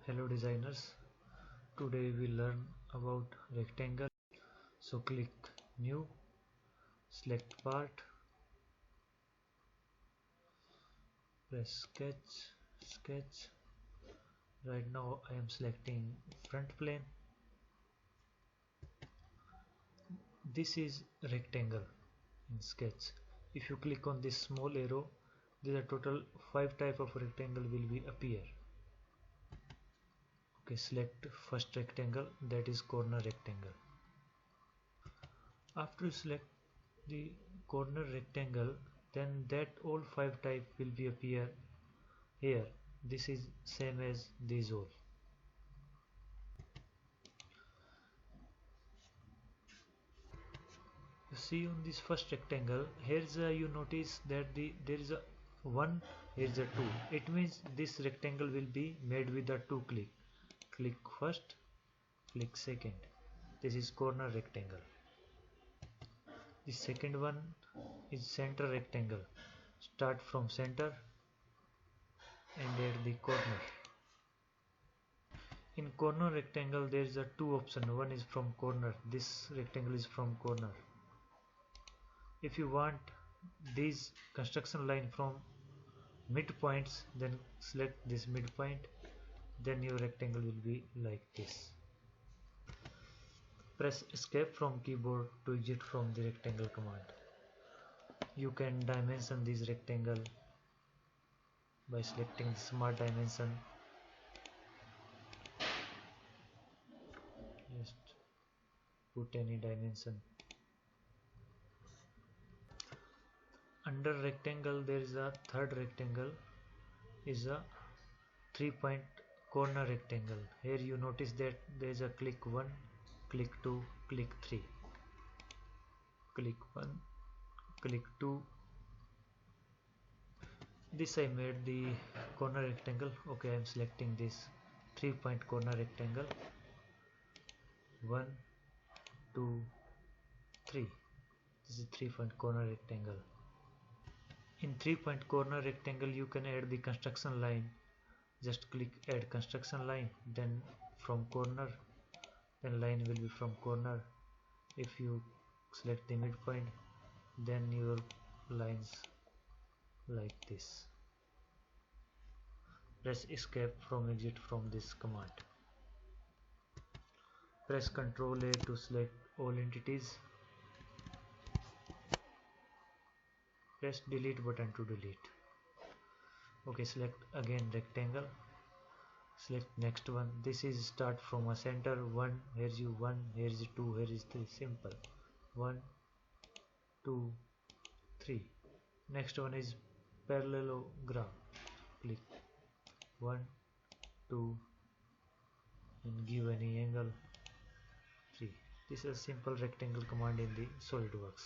Hello designers, today we learn about rectangle. So click new, select part, press sketch. Right now I am selecting front plane. This is rectangle in sketch. If you click on this small arrow, there are total 5 type of rectangle will be appear. Okay, select first rectangle, that is corner rectangle. After you select the corner rectangle, then that all 5 type will be appear here. This is same as these all. You see on this first rectangle, here's you notice that there is a 1, here's a 2. It means this rectangle will be made with a 2 click. Click first, click second. This is corner rectangle. The second one is center rectangle. Start from center and at the corner. In corner rectangle there is a 2 option. One is from corner. This rectangle is from corner. If you want these construction line from midpoints, then select this midpoint, then your rectangle will be like this. Press escape from keyboard to exit from the rectangle command. You can dimension this rectangle by selecting the smart dimension. Just put any dimension. Under rectangle there is a third rectangle, is a 3-point corner rectangle. Here you notice that there is a click 1, click 2, click 3. Click 1, click 2. This I made the corner rectangle. Okay, I am selecting this 3-point corner rectangle. 1, 2, 3. This is 3-point corner rectangle. In 3-point corner rectangle you can add the construction line. Just click add construction line, then from corner, then line will be from corner. If you select the midpoint, then your lines like this. Press escape from exit from this command. Press Ctrl A to select all entities. Press delete button to delete. Okay, select again rectangle. Select next one. This is start from a center. 1, here's you 1, here's 2, here is 3. Simple. 1, 2, 3. Next one is parallelogram. Click 1, 2, and give any angle 3. This is a simple rectangle command in the SolidWorks.